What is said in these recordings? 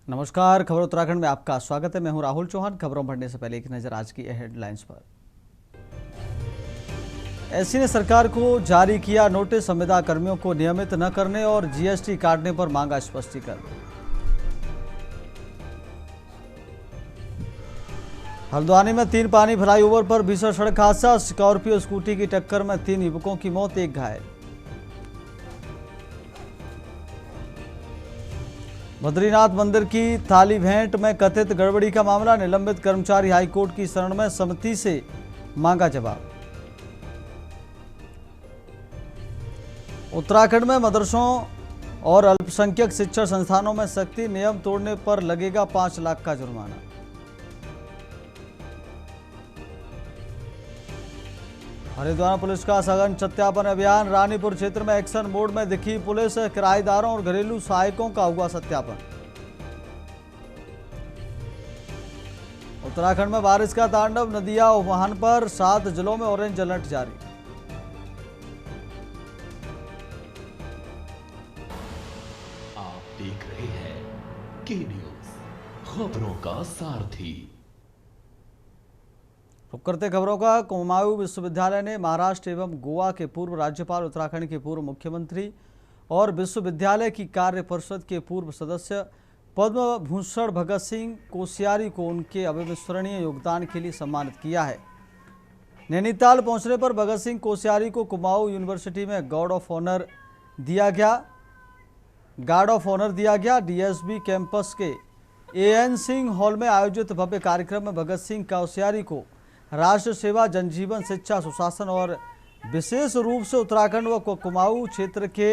नमस्कार, खबर उत्तराखंड में आपका स्वागत है। मैं हूं राहुल चौहान। खबरों बढ़ने से पहले एक नजर आज की हेडलाइंस पर। एससी ने सरकार को जारी किया नोटिस, संविदा कर्मियों को नियमित न करने और जीएसटी काटने पर मांगा स्पष्टीकरण। हल्द्वानी में 3 पानी फ्लाईओवर पर भीषण सड़क हादसा, स्कॉर्पियो स्कूटी की टक्कर में 3 युवकों की मौत, 1 घायल। बद्रीनाथ मंदिर की थाली भेंट में कथित गड़बड़ी का मामला, निलंबित कर्मचारी हाईकोर्ट की शरण में, समिति से मांगा जवाब। उत्तराखंड में मदरसों और अल्पसंख्यक शिक्षण संस्थानों में सख्ती, नियम तोड़ने पर लगेगा 5 लाख का जुर्माना। हरिद्वार पुलिस का सघन सत्यापन अभियान, रानीपुर क्षेत्र में एक्शन मोड में दिखी पुलिस, किराएदारों और घरेलू सहायकों का हुआ सत्यापन। उत्तराखंड में बारिश का तांडव, नदियां उफान पर, 7 जिलों में ऑरेंज अलर्ट जारी। आप देख रहे हैं के न्यूज, खबरों का सारथी। रुक करते खबरों का। कुमाऊं विश्वविद्यालय ने महाराष्ट्र एवं गोवा के पूर्व राज्यपाल, उत्तराखंड के पूर्व मुख्यमंत्री और विश्वविद्यालय की कार्य परिषद के पूर्व सदस्य पद्म भूषण भगत सिंह कोश्यारी को उनके अविस्मरणीय योगदान के लिए सम्मानित किया है। नैनीताल पहुंचने पर भगत सिंह कोश्यारी को कुमाऊं यूनिवर्सिटी में गार्ड ऑफ ऑनर दिया गया। डीएसबी कैंपस के एएन सिंह हॉल में आयोजित भव्य कार्यक्रम में भगत सिंह कोश्यारी को राष्ट्र सेवा, जनजीवन, शिक्षा, सुशासन और विशेष रूप से उत्तराखंड व कुमाऊं क्षेत्र के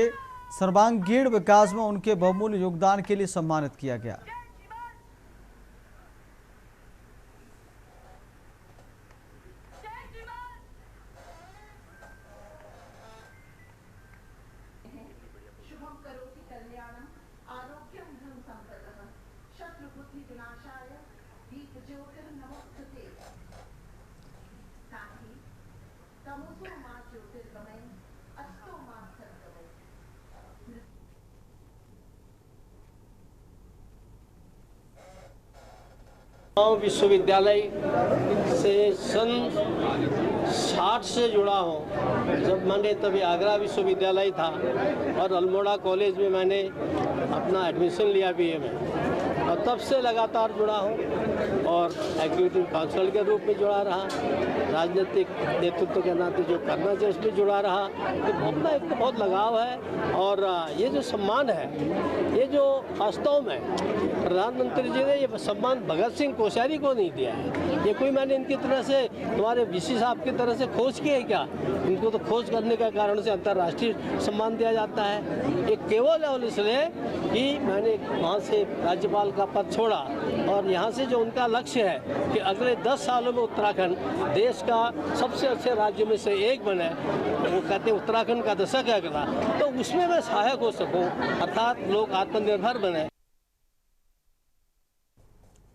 सर्वांगीण विकास में उनके बहुमूल्य योगदान के लिए सम्मानित किया गया। विश्वविद्यालय से सन 60 से जुड़ा हूँ। जब मैंने तभी आगरा विश्वविद्यालय था और अल्मोड़ा कॉलेज में मैंने अपना एडमिशन लिया बीए में, और तब से लगातार जुड़ा हूँ और एग्जीक्यूटिव काउंसिल के रूप में जुड़ा रहा, राजनीतिक नेतृत्व के नाते जो करना चाहिए उसमें जुड़ा रहा। तो अपना एक तो बहुत लगाव है। और ये जो सम्मान है, ये जो वास्तव में प्रधानमंत्री जी ने ये सम्मान भगत सिंह कोश्यारी को नहीं दिया है। ये कोई मैंने इनकी तरह से, तुम्हारे वीसी साहब की तरह से खोज की है क्या? इनको तो खोज करने का कारण से अंतर्राष्ट्रीय सम्मान दिया जाता है। ये केवल इसलिए कि मैंने वहाँ से राज्यपाल का पद छोड़ा और यहाँ से जो उनका लक्ष्य है कि अगले 10 सालों में उत्तराखंड देश का सबसे अच्छे राज्यों में से एक बने, वो कहते हैं उत्तराखंड का दशक है अगला, तो उसमें मैं सहायक हो सकूं, अर्थात लोग आत्मनिर्भर बने।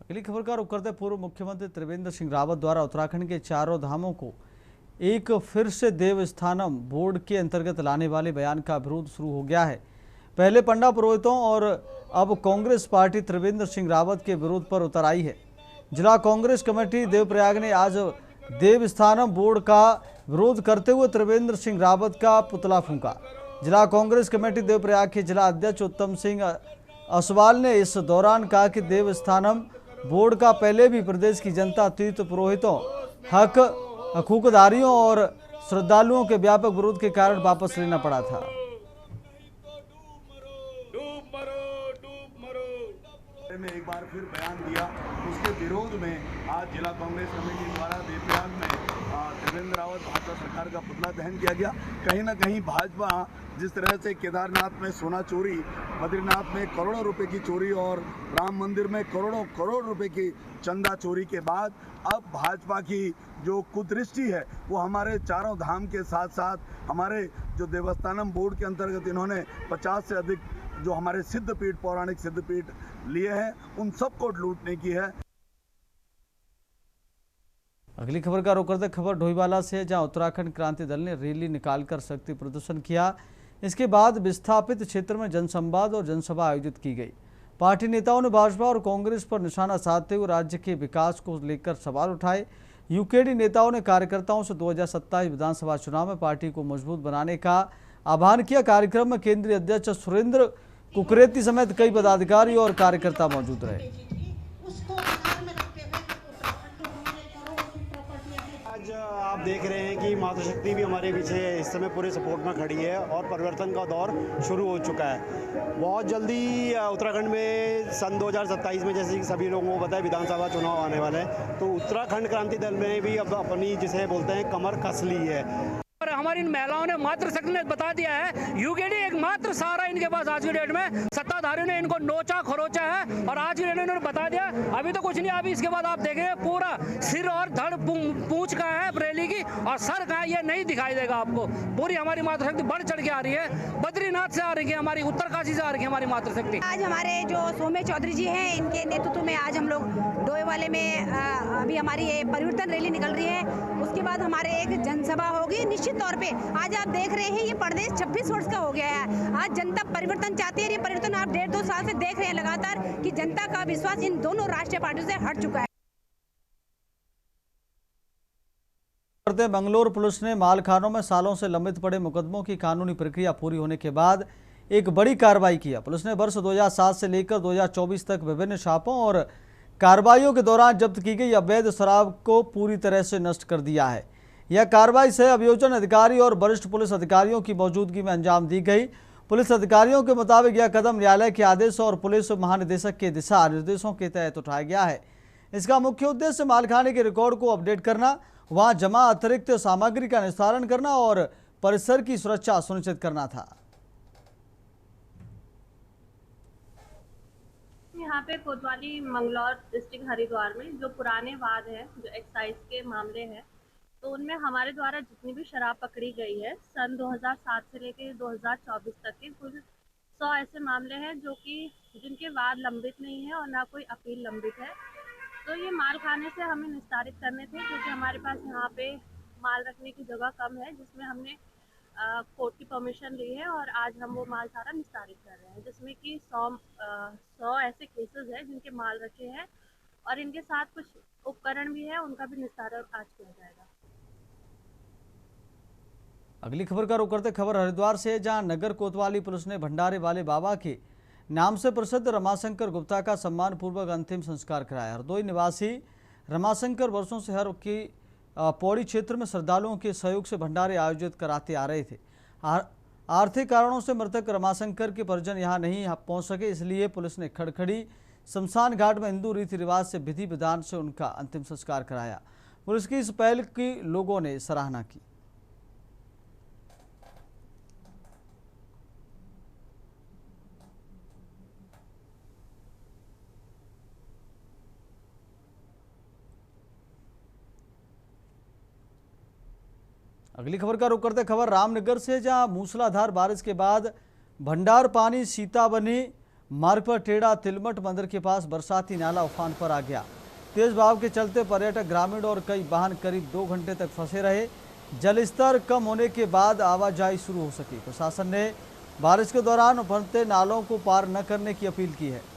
अगली खबर का रुख करते पूर्व मुख्यमंत्री त्रिवेंद्र सिंह रावत द्वारा उत्तराखंड के चारों धामों को एक फिर से देवस्थानम बोर्ड के अंतर्गत लाने वाले बयान का विरोध शुरू हो गया है। पहले पंडा पुरोहितों और अब कांग्रेस पार्टी त्रिवेंद्र सिंह रावत के विरोध पर उतर आई है। जिला कांग्रेस कमेटी देवप्रयाग ने आज देवस्थानम बोर्ड का विरोध करते हुए त्रिवेंद्र सिंह रावत का पुतला फूंका। जिला कांग्रेस कमेटी देवप्रयाग के जिला अध्यक्ष उत्तम सिंह असवाल ने इस दौरान कहा कि देवस्थानम बोर्ड का पहले भी प्रदेश की जनता, तीर्थ पुरोहितों, हकूकदारियों और श्रद्धालुओं के व्यापक विरोध के कारण वापस लेना पड़ा था। में एक बार फिर बयान दिया, उसके विरोध में आज जिला कांग्रेस कमेटी द्वारा देवप्रयाग में त्रिवेंद्र रावत भाजपा सरकार का पुतला दहन किया गया। कहीं ना कहीं भाजपा जिस तरह से केदारनाथ में सोना चोरी, बद्रीनाथ में करोड़ों रुपए की चोरी और राम मंदिर में करोड़ रुपए की चंदा चोरी के बाद अब भाजपा की जो कुदृष्टि है वो हमारे चारों धाम के साथ साथ हमारे जो देवस्थानम बोर्ड के अंतर्गत इन्होंने 50 से अधिक जो हमारे सिद्धपीठ, पौराणिक सिद्धपीठ लिए हैं, उन सबको लूटने की है। अगली खबर का रुख करते खबर ढोईवाला से, जहां उत्तराखंड क्रांति दल ने रैली निकालकर शक्ति प्रदर्शन किया। इसके बाद विस्थापित क्षेत्र में जनसंवाद और जनसभा आयोजित की गई। पार्टी नेताओं ने भाजपा और कांग्रेस पर निशाना साधते हुए राज्य के विकास को लेकर सवाल उठाए। यूकेडी नेताओं ने कार्यकर्ताओं से 2027 विधानसभा चुनाव में पार्टी को मजबूत बनाने का आह्वान किया। कार्यक्रम में केंद्रीय अध्यक्ष सुरेंद्र कुकरेती समेत कई पदाधिकारी और कार्यकर्ता मौजूद रहे। आज आप देख रहे हैं कि मातृशक्ति भी हमारे पीछे इस समय पूरे सपोर्ट में खड़ी है और परिवर्तन का दौर शुरू हो चुका है। बहुत जल्दी उत्तराखंड में सन 2027 में, जैसे कि सभी लोगों को पता है, विधानसभा चुनाव आने वाले हैं, तो उत्तराखंड क्रांति दल में भी अब अपनी, जिसे बोलते हैं, कमर कस ली है। और हमारी इन महिलाओं ने मातृशक्ति ने बता दिया है, यूकेडी एक मात्र सहारा इनके पास आज की डेट में। सत्ताधारियों ने इनको नोचा खरोचा है और आज की डेट में इन्होंने बता दिया अभी तो कुछ नहीं, अभी इसके बाद आप देखेंगे पूरा सिर और धड़ पूंछ का है बरेली की और सर का ये नहीं दिखाई देगा आपको। पूरी हमारी मातृशक्ति बढ़ चढ़ के आ रही है, बद्रीनाथ से आ रही है, हमारी उत्तरकाशी से आ रही है हमारी मातृशक्ति। आज हमारे जो सौम्य चौधरी जी हैं, इनके नेतृत्व में आज हम लोग डोईवाले में अभी हमारी ये परिवर्तन रैली निकल रही है। उसके बाद हमारे एक जनसभा होगी। निश्चित तौर पे आज आप देख रहे हैं ये प्रदेश 26 वर्ष का हो गया है। आज जनता परिवर्तन चाहती है। ये परिवर्तन आप 1.5-2 साल से देख रहे हैं लगातार कि जनता का विश्वास इन दोनों राष्ट्रीय पार्टियों से हट चुका है। बंगलोर पुलिस ने मालखानों में सालों से लंबित पड़े मुकदमों की कानूनी प्रक्रिया पूरी होने के बाद एक बड़ी कार्रवाई किया। पुलिस ने वर्ष 2007 से लेकर 2024 तक विभिन्न छापों और कार्रवाइयों के दौरान जब्त की गई अवैध शराब को पूरी तरह से नष्ट कर दिया है। यह कार्रवाई सह अभियोजन अधिकारी और वरिष्ठ पुलिस अधिकारियों की मौजूदगी में अंजाम दी गई। पुलिस अधिकारियों के मुताबिक यह कदम न्यायालय के आदेश और पुलिस महानिदेशक के दिशा निर्देशों के तहत उठाया गया है। इसका मुख्य उद्देश्य मालखाने के रिकॉर्ड को अपडेट करना, वहां जमा अतिरिक्त सामग्री का निस्तारण करना और परिसर की सुरक्षा सुनिश्चित करना था। यहाँ पे कोतवाली मंगलौर डिस्ट्रिक्ट हरिद्वार में जो पुराने वाद हैं, जो एक्साइज के मामले हैं, तो उनमें हमारे द्वारा जितनी भी शराब पकड़ी गई है सन 2007 से लेकर 2024 तक के कुल 100 ऐसे मामले हैं जो कि जिनके वाद लंबित नहीं है और ना कोई अपील लंबित है। तो ये माल खाने से हमें निस्तारित करने थे क्योंकि हमारे पास यहाँ पे माल रखने की जगह कम है, जिसमें हमने कोर्ट की परमिशन ली है और आज हम वो माल सारा निस्तारित कर रहे हैं, जिसमें कि 100 ऐसे केसेस हैं जिनके माल रखे हैं और इनके साथ कुछ उपकरण भी है, उनका भी निस्तारण आज किया जाएगा। अगली खबर का रुख करते खबर हरिद्वार से, जहां नगर कोतवाली पुलिस ने भंडारे वाले बाबा के नाम से प्रसिद्ध रमाशंकर गुप्ता का सम्मान पूर्वक अंतिम संस्कार कराया। हरदोई निवासी रमाशंकर वर्षों से हर की पौड़ी क्षेत्र में श्रद्धालुओं के सहयोग से भंडारे आयोजित कराते आ रहे थे। आर्थिक कारणों से मृतक रमाशंकर के परिजन यहां नहीं पहुंच सके, इसलिए पुलिस ने खड़खड़ी शमशान घाट में हिंदू रीति रिवाज से विधि विधान से उनका अंतिम संस्कार कराया। पुलिस की इस पहल की लोगों ने सराहना की। अगली खबर का रुख करते खबर रामनगर से, जहां मूसलाधार बारिश के बाद भंडार पानी सीताबनी मार्ग पर टेढ़ा तिलमठ मंदिर के पास बरसाती नाला उफान पर आ गया। तेज बहाव के चलते पर्यटक, ग्रामीण और कई वाहन करीब 2 घंटे तक फंसे रहे। जलस्तर कम होने के बाद आवाजाही शुरू हो सकी। प्रशासन ने बारिश के दौरान उफनते नालों को पार न करने की अपील की है।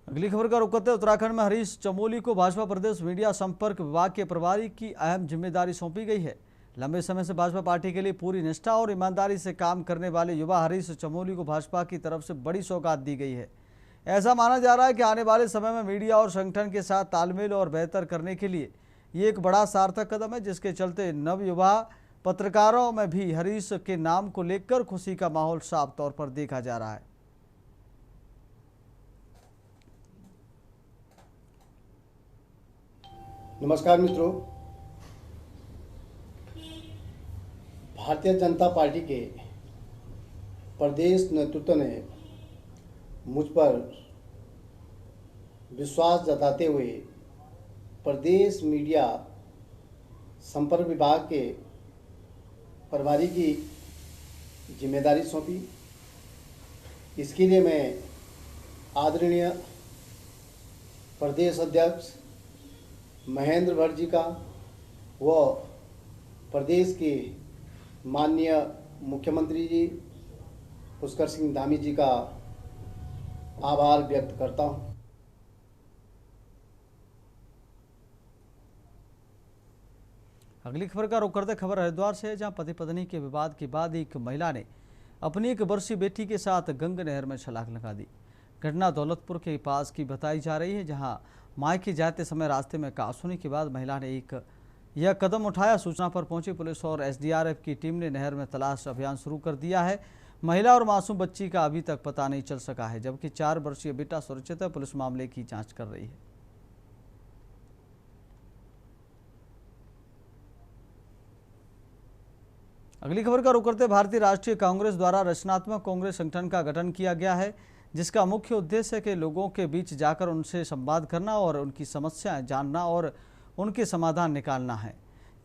अगली खबर का रुख करते हैं उत्तराखंड में हरीश चमोली को भाजपा प्रदेश मीडिया संपर्क विभाग के प्रभारी की अहम जिम्मेदारी सौंपी गई है। लंबे समय से भाजपा पार्टी के लिए पूरी निष्ठा और ईमानदारी से काम करने वाले युवा हरीश चमोली को भाजपा की तरफ से बड़ी सौगात दी गई है। ऐसा माना जा रहा है कि आने वाले समय में मीडिया और संगठन के साथ तालमेल और बेहतर करने के लिए ये एक बड़ा सार्थक कदम है, जिसके चलते नवयुवा पत्रकारों में भी हरीश के नाम को लेकर खुशी का माहौल साफ तौर पर देखा जा रहा है। नमस्कार मित्रों, भारतीय जनता पार्टी के प्रदेश नेतृत्व ने मुझ पर विश्वास जताते हुए प्रदेश मीडिया संपर्क विभाग के प्रभारी की जिम्मेदारी सौंपी। इसके लिए मैं आदरणीय प्रदेश अध्यक्ष महेंद्र भट्ट जी का व प्रदेश के माननीय मुख्यमंत्री जी पुष्कर सिंह धामी जी का आभार व्यक्त करता हूं। अगली खबर का रुख करते खबर हरिद्वार से है, जहां पति पत्नी के विवाद के बाद एक महिला ने अपनी 1 वर्षीय बेटी के साथ गंग नहर में छलांग लगा दी। घटना दौलतपुर के पास की बताई जा रही है, जहां मायके जाते समय रास्ते में कासुनी के बाद महिला ने यह कदम उठाया। सूचना पर पहुंची पुलिस और एसडीआरएफ की टीम ने नहर में तलाश अभियान शुरू कर दिया है। महिला और मासूम बच्ची का अभी तक पता नहीं चल सका है, जबकि 4 वर्षीय बेटा सुरक्षित है। पुलिस मामले की जांच कर रही है। अगली खबर का रुख करते भारतीय राष्ट्रीय कांग्रेस द्वारा रचनात्मक कांग्रेस संगठन का गठन किया गया है, जिसका मुख्य उद्देश्य है कि लोगों के बीच जाकर उनसे संवाद करना और उनकी समस्याएं जानना और उनके समाधान निकालना है,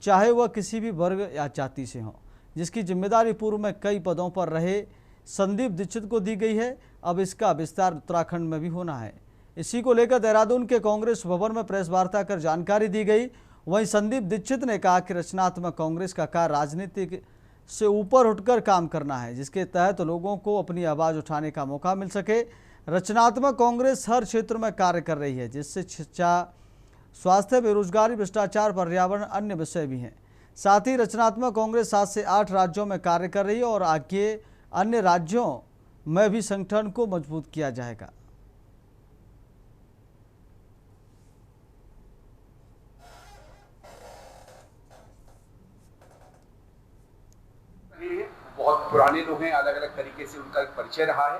चाहे वह किसी भी वर्ग या जाति से हो। जिसकी जिम्मेदारी पूर्व में कई पदों पर रहे संदीप दीक्षित को दी गई है। अब इसका विस्तार उत्तराखंड में भी होना है। इसी को लेकर देहरादून के कांग्रेस भवन में प्रेस वार्ता कर जानकारी दी गई। वहीं संदीप दीक्षित ने कहा कि रचनात्मक कांग्रेस का कार्य राजनीतिक से ऊपर उठकर काम करना है, जिसके तहत लोगों को अपनी आवाज़ उठाने का मौका मिल सके। रचनात्मक कांग्रेस हर क्षेत्र में कार्य कर रही है, जिससे शिक्षा, स्वास्थ्य, बेरोजगारी, भ्रष्टाचार, पर्यावरण, अन्य विषय भी हैं। साथ ही रचनात्मक कांग्रेस 7 से 8 राज्यों में कार्य कर रही है और आगे अन्य राज्यों में भी संगठन को मजबूत किया जाएगा। बहुत पुराने लोग हैं, अलग अलग तरीके से उनका एक परिचय रहा है।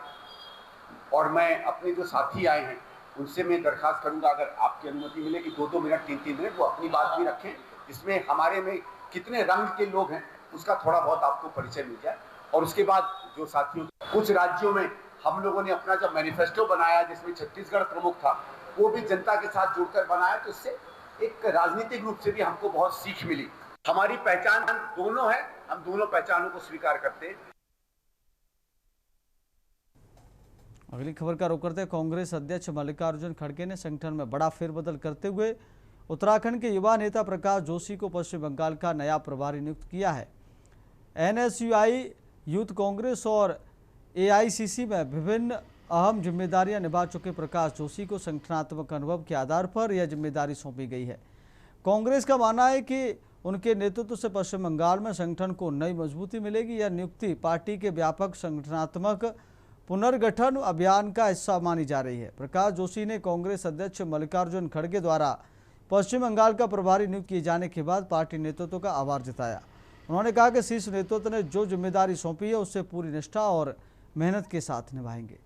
और मैं अपने जो साथी आए हैं उनसे मैं दरखास्त करूंगा, अगर आपकी अनुमति मिले कि 2-2 मिनट 3-3 मिनट वो अपनी बात भी रखें, जिसमें हमारे में कितने रंग के लोग हैं उसका थोड़ा बहुत आपको परिचय मिल जाए। और उसके बाद जो साथियों, कुछ राज्यों में हम लोगों ने अपना जब मैनिफेस्टो बनाया, जिसमें छत्तीसगढ़ प्रमुख था, वो भी जनता के साथ जुड़कर बनाया, तो इससे एक राजनीतिक रूप से भी हमको बहुत सीख मिली। हमारी पहचान दोनों है, हम दोनों पहचानों को स्वीकार करते हैं। अगली खबर का रुख करते कांग्रेस अध्यक्ष मल्लिकार्जुन खड़गे ने संगठन में बड़ा फेरबदल करते हुए उत्तराखंड के युवा नेता प्रकाश जोशी को पश्चिम बंगाल का नया प्रभारी नियुक्त किया है। NSUI, यूथ कांग्रेस और AICC में विभिन्न अहम जिम्मेदारियां निभा चुके प्रकाश जोशी को संगठनात्मक अनुभव के आधार पर यह जिम्मेदारी सौंपी गई है। कांग्रेस का मानना है कि उनके नेतृत्व से पश्चिम बंगाल में संगठन को नई मजबूती मिलेगी। यह नियुक्ति पार्टी के व्यापक संगठनात्मक पुनर्गठन अभियान का हिस्सा मानी जा रही है। प्रकाश जोशी ने कांग्रेस अध्यक्ष मल्लिकार्जुन खड़गे द्वारा पश्चिम बंगाल का प्रभारी नियुक्त किए जाने के बाद पार्टी नेतृत्व का आभार जताया। उन्होंने कहा कि शीर्ष नेतृत्व ने जो जिम्मेदारी सौंपी है उससे पूरी निष्ठा और मेहनत के साथ निभाएंगे।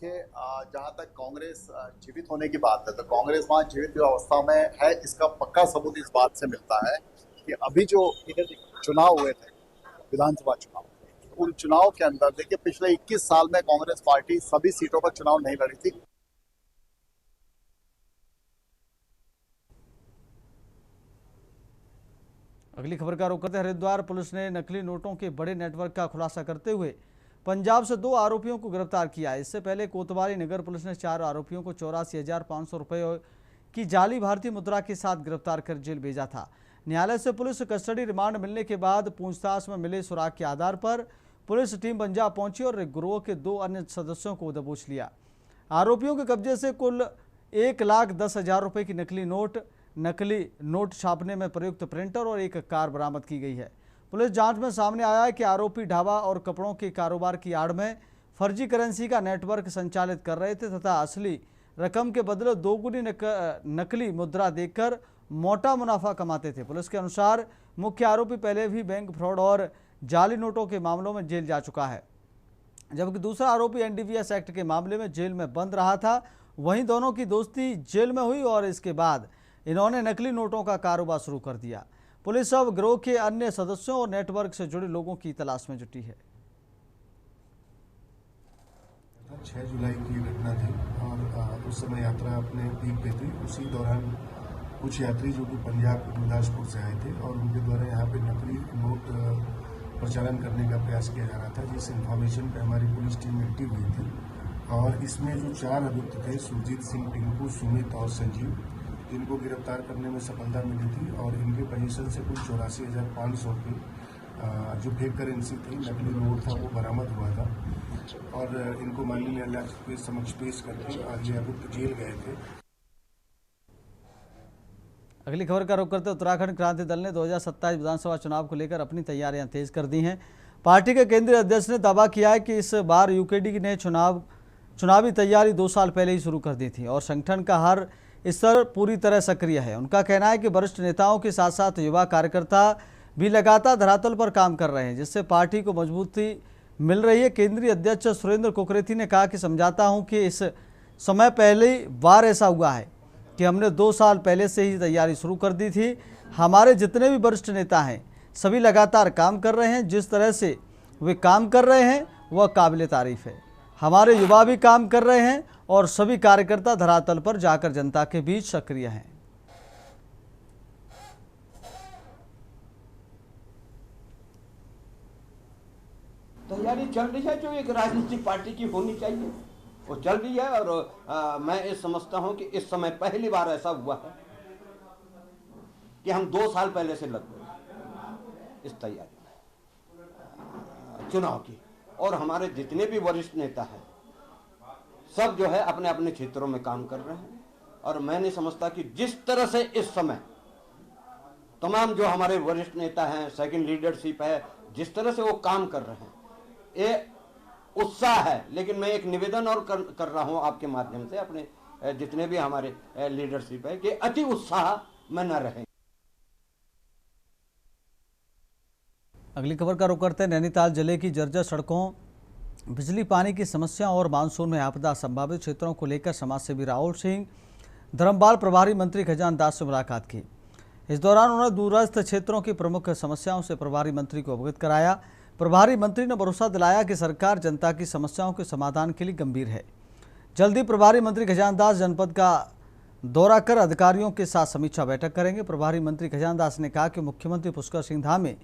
जहाँ तक कांग्रेस जीवित होने की बात है, तो कांग्रेस वहाँ जीवित अवस्था में है, इसका पक्का सबूत इस बात से मिलता है कि अभी जो चुनाव हुए थे, विधानसभा चुनाव, उन चुनाव के अंदर देखिए पिछले 21 साल में कांग्रेस पार्टी सभी सीटों पर चुनाव नहीं लड़ी थी। अगली खबर का रुख करते हरिद्वार पुलिस ने नकली नोटों के बड़े नेटवर्क का खुलासा करते हुए पंजाब से 2 आरोपियों को गिरफ्तार किया। इससे पहले कोतवाली नगर पुलिस ने 4 आरोपियों को 84,500 रुपये की जाली भारतीय मुद्रा के साथ गिरफ्तार कर जेल भेजा था। न्यायालय से पुलिस कस्टडी रिमांड मिलने के बाद पूछताछ में मिले सुराग के आधार पर पुलिस टीम पंजाब पहुंची और गिरोह के 2 अन्य सदस्यों को दबोच लिया। आरोपियों के कब्जे से कुल 1,10,000 रुपये की नकली नोट छापने में प्रयुक्त प्रिंटर और एक कार बरामद की गई है। पुलिस जांच में सामने आया है कि आरोपी ढाबा और कपड़ों के कारोबार की आड़ में फर्जी करेंसी का नेटवर्क संचालित कर रहे थे तथा असली रकम के बदले 2 गुनी नकली मुद्रा देकर मोटा मुनाफा कमाते थे। पुलिस के अनुसार मुख्य आरोपी पहले भी बैंक फ्रॉड और जाली नोटों के मामलों में जेल जा चुका है, जबकि दूसरा आरोपी NDPS एक्ट के मामले में जेल में बंद रहा था। वहीं दोनों की दोस्ती जेल में हुई और इसके बाद इन्होंने नकली नोटों का कारोबार शुरू कर दिया। पुलिस अब गिरोह के अन्य सदस्यों और नेटवर्क से जुड़े लोगों की तलाश में जुटी है। 6 जुलाई की घटना थी और उस समय यात्रा अपने पीक पे थी। उसी दौरान कुछ यात्री जो कि पंजाब के गुरदासपुर से आए थे और उनके द्वारा यहाँ पे नकली नोट प्रचालन करने का प्रयास किया जा रहा था, जिस इन्फॉर्मेशन पे हमारी पुलिस टीम एक्टिव हुई थी। और इसमें जो 4 अभियुक्त थे, सुरजीत सिंह, टिंकू, सुमित और संजीव, इनको गिरफ्तार करने में सफलता मिली थी और इनके पोजीशन से कुल 84,500 के जो फेक करेंसी थी, नकली नोट था, वो बरामद हुआ था और इनको माननीय न्यायालय के समक्ष पेश करके ये अभियुक्त जेल गए थे। अगली खबर का रुख करते उत्तराखंड क्रांति दल ने 2027 विधानसभा चुनाव को लेकर अपनी तैयारियां तेज कर दी हैं। पार्टी के केंद्रीय अध्यक्ष ने दावा किया है कि इस बार यूकेडी ने चुनावी तैयारी 2 साल पहले ही शुरू कर दी थी और संगठन का हर स्तर पूरी तरह सक्रिय है। उनका कहना है कि वरिष्ठ नेताओं के साथ साथ युवा कार्यकर्ता भी लगातार धरातल पर काम कर रहे हैं, जिससे पार्टी को मजबूती मिल रही है। केंद्रीय अध्यक्ष सुरेंद्र कोकरेती ने कहा कि समझाता हूं कि इस समय पहली बार ऐसा हुआ है कि हमने 2 साल पहले से ही तैयारी शुरू कर दी थी। हमारे जितने भी वरिष्ठ नेता हैं सभी लगातार काम कर रहे हैं। जिस तरह से वे काम कर रहे हैं वह काबिल तारीफ है। हमारे युवा भी काम कर रहे हैं और सभी कार्यकर्ता धरातल पर जाकर जनता के बीच सक्रिय हैं। तैयारी चल रही है जो एक राजनीतिक पार्टी की होनी चाहिए, वो चल रही है। और मैं ये समझता हूं कि इस समय पहली बार ऐसा हुआ है कि हम 2 साल पहले से लग गए इस तैयारी में चुनाव की। और हमारे जितने भी वरिष्ठ नेता हैं सब जो है अपने अपने क्षेत्रों में काम कर रहे हैं। और मैं नहीं समझता कि जिस तरह से इस समय तमाम जो हमारे वरिष्ठ नेता हैं, सेकंड लीडरशिप है, जिस तरह से वो काम कर रहे हैं, ये उत्साह है। लेकिन मैं एक निवेदन और कर रहा हूं आपके माध्यम से अपने जितने भी हमारे लीडरशिप है कि अति उत्साह में न रहें। अगली खबर का रुख करते हैं नैनीताल जिले की जर्जर सड़कों, बिजली पानी की समस्या और मानसून में आपदा संभावित क्षेत्रों को लेकर समाजसेवी राहुल सिंह धर्मपाल प्रभारी मंत्री खजान दास से मुलाकात की। इस दौरान उन्होंने दूरस्थ क्षेत्रों की प्रमुख समस्याओं से प्रभारी मंत्री को अवगत कराया। प्रभारी मंत्री ने भरोसा दिलाया कि सरकार जनता की समस्याओं के समाधान के लिए गंभीर है। जल्दी प्रभारी मंत्री खजान दास जनपद का दौरा कर अधिकारियों के साथ समीक्षा बैठक करेंगे। प्रभारी मंत्री खजान दास ने कहा कि मुख्यमंत्री पुष्कर सिंह धामी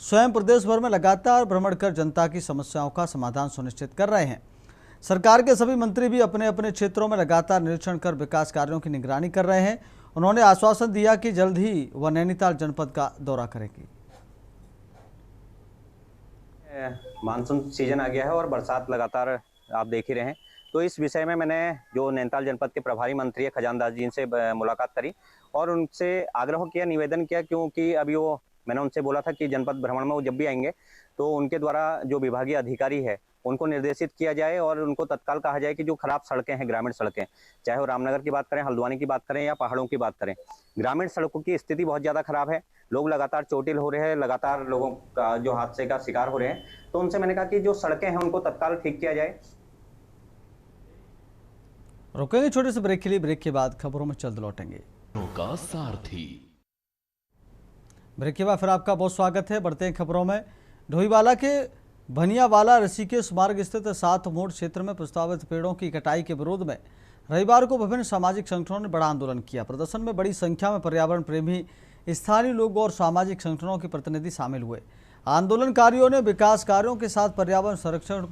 स्वयं प्रदेश भर में लगातार भ्रमण कर जनता की समस्याओं का समाधान सुनिश्चित कर रहे हैं। सरकार के सभी मंत्री भी अपने अपने क्षेत्रों में लगातार निरीक्षण कर विकास कार्यों की निगरानी कर रहे हैं। उन्होंने आश्वासन दिया कि जल्द ही वह नैनीताल जनपद का दौरा करेंगी। मानसून सीजन आ गया है और बरसात लगातार आप देख ही रहे हैं, तो इस विषय में मैंने जो नैनीताल जनपद के प्रभारी मंत्री है खजान दास जी से मुलाकात करी और उनसे आग्रह किया, निवेदन किया, क्योंकि अभी वो मैंने उनसे बोला था कि जनपद भ्रमण में वो जब भी आएंगे तो उनके द्वारा जो विभागीय अधिकारी है उनको निर्देशित किया जाए और उनको तत्काल कहा जाए कि जो खराब सड़कें हैं, ग्रामीण सड़कें, चाहे वो रामनगर की बात करें, हल्द्वानी की बात करें या पहाड़ों की बात करें, ग्रामीण सड़कों की स्थिति बहुत ज़्यादा खराब है। लोग लगातार चोटिल हो रहे हैं, लगातार लोगों का जो हादसे का शिकार हो रहे हैं। तो उनसे मैंने कहा कि जो सड़कें हैं उनको तत्काल ठीक किया जाए। रुकेंगे छोटे से ब्रेक के लिए, ब्रेक के बाद खबरों में जल्द लौटेंगे। का सारथी ब्रेक के बाद फिर आपका बहुत स्वागत है। बढ़ते हैं खबरों में। ढोईवाला के भनियावाला ऋषिकेश मार्ग स्थित 7 मोड़ क्षेत्र में प्रस्तावित पेड़ों की कटाई के विरोध में रविवार को विभिन्न सामाजिक संगठनों ने बड़ा आंदोलन किया। प्रदर्शन में बड़ी संख्या में पर्यावरण प्रेमी, स्थानीय लोग और सामाजिक संगठनों के प्रतिनिधि शामिल हुए। आंदोलनकारियों ने विकास कार्यों के साथ पर्यावरण संरक्षण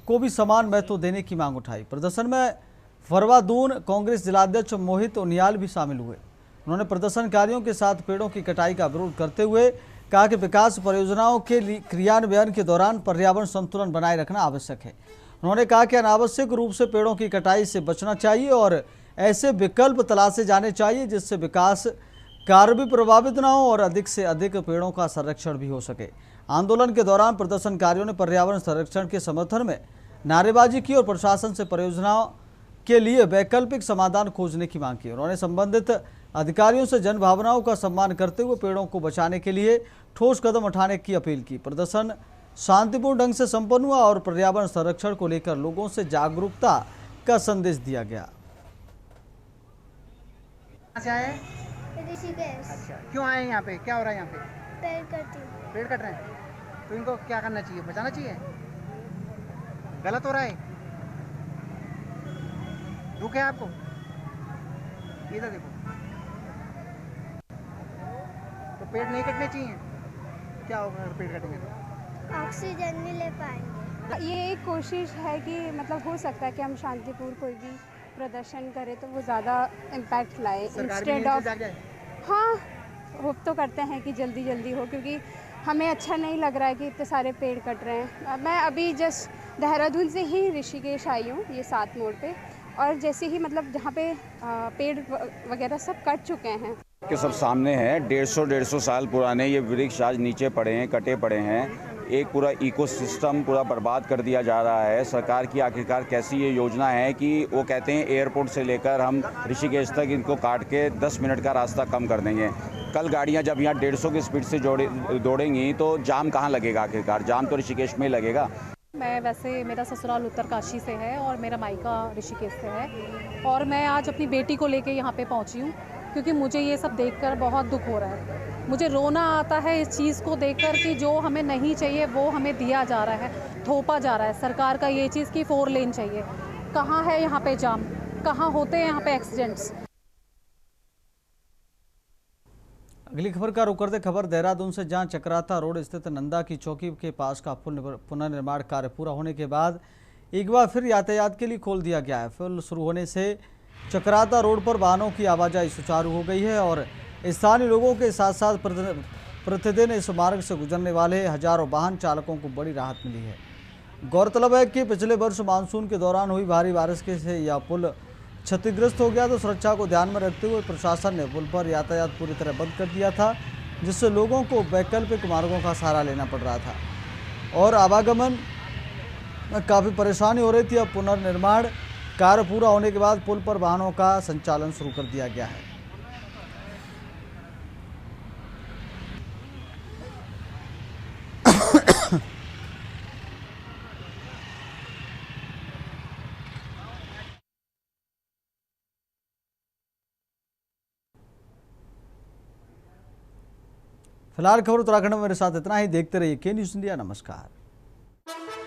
को भी समान महत्व देने की मांग उठाई। प्रदर्शन में फरवादून कांग्रेस जिलाध्यक्ष मोहित उनियाल भी शामिल हुए। उन्होंने प्रदर्शनकारियों के साथ पेड़ों की कटाई का विरोध करते हुए कहा कि विकास परियोजनाओं के क्रियान्वयन के दौरान पर्यावरण संतुलन बनाए रखना आवश्यक है। उन्होंने कहा कि अनावश्यक रूप से पेड़ों की कटाई से बचना चाहिए और ऐसे विकल्प तलाशे जाने चाहिए जिससे विकास कार्य भी प्रभावित न हो और अधिक से अधिक पेड़ों का संरक्षण भी हो सके। आंदोलन के दौरान प्रदर्शनकारियों ने पर्यावरण संरक्षण के समर्थन में नारेबाजी की और प्रशासन से परियोजनाओं के लिए वैकल्पिक समाधान खोजने की मांग की। उन्होंने संबंधित अधिकारियों से जन भावनाओं का सम्मान करते हुए पेड़ों को बचाने के लिए ठोस कदम उठाने की अपील की। प्रदर्शन शांतिपूर्ण ढंग से संपन्न हुआ और पर्यावरण संरक्षण को लेकर लोगों से जागरूकता का संदेश दिया गया। कहाँ से आए? ऋषिकेश। अच्छा, क्यों आए यहाँ पे? क्या हो रहा है यहाँ पे? पेड़ कट रहे हैं। तो इनको क्या करना चाहिए? बचाना चाहिए? गलत हो रहा है? दुख है आपको? इधर देखो, तो पेड़ नहीं कटने चाहिए? क्या होगा अगर पेड़ कटेंगे तो? ऑक्सीजन नहीं ले पाएंगे। ये एक कोशिश है कि मतलब हो सकता है कि हम शांतिपूर्ण कोई भी प्रदर्शन करें तो वो ज़्यादा इम्पैक्ट लाए इंस्टेड ऑफ। हाँ, होप तो करते हैं कि जल्दी जल्दी हो, क्योंकि हमें अच्छा नहीं लग रहा है कि इतने सारे पेड़ कट रहे हैं। मैं अभी जस्ट देहरादून से ही ऋषिकेश आई हूँ, ये 7 मोड़ पे, और जैसे ही मतलब जहाँ पे पेड़ वगैरह सब कट चुके हैं के सब सामने हैं। 150 साल पुराने ये वृक्ष आज नीचे पड़े हैं, कटे पड़े हैं। एक पूरा इकोसिस्टम पूरा बर्बाद कर दिया जा रहा है। सरकार की आखिरकार कैसी ये योजना है कि वो कहते हैं एयरपोर्ट से लेकर हम ऋषिकेश तक इनको काट के 10 मिनट का रास्ता कम कर देंगे। कल गाड़ियां जब यहाँ 150 की स्पीड से दौड़ेंगी तो जाम कहाँ लगेगा? आखिरकार जाम तो ऋषिकेश में ही लगेगा। मैं वैसे मेरा ससुराल उत्तरकाशी से है और मेरा मायका ऋषिकेश से है, और मैं आज अपनी बेटी को लेके यहाँ पे पहुँची हूँ क्योंकि मुझे ये सब देखकर बहुत दुख हो रहा है। मुझे रोना आता है इस चीज़ को देखकर कि जो हमें नहीं चाहिए वो हमें दिया जा रहा है, थोपा जा रहा है। सरकार का ये चीज़ कि 4 लेन चाहिए, कहाँ है यहाँ पे जाम, कहाँ होते हैं यहाँ पे एक्सीडेंट्स। अगली खबर का रुख करते खबर देहरादून से, जहां चक्राता रोड स्थित नंदा की चौकी के पास का पुल पुनर्निर्माण कार्य पूरा होने के बाद एक बार फिर यातायात के लिए खोल दिया गया है। पुल शुरू होने से चक्राता रोड पर वाहनों की आवाजाही सुचारू हो गई है और स्थानीय लोगों के साथ साथ प्रतिदिन इस मार्ग से गुजरने वाले हजारों वाहन चालकों को बड़ी राहत मिली है। गौरतलब है कि पिछले वर्ष मानसून के दौरान हुई भारी बारिश से यह पुल क्षतिग्रस्त हो गया, तो सुरक्षा को ध्यान में रखते हुए प्रशासन ने पुल पर यातायात पूरी तरह बंद कर दिया था, जिससे लोगों को वैकल्पिक मार्गों का सहारा लेना पड़ रहा था और आवागमन में काफ़ी परेशानी हो रही थी। अब पुनर्निर्माण कार्य पूरा होने के बाद पुल पर वाहनों का संचालन शुरू कर दिया गया है। फिलहाल खबर उत्तराखंड में मेरे साथ इतना ही। देखते रहिए के न्यूज़ इंडिया। नमस्कार।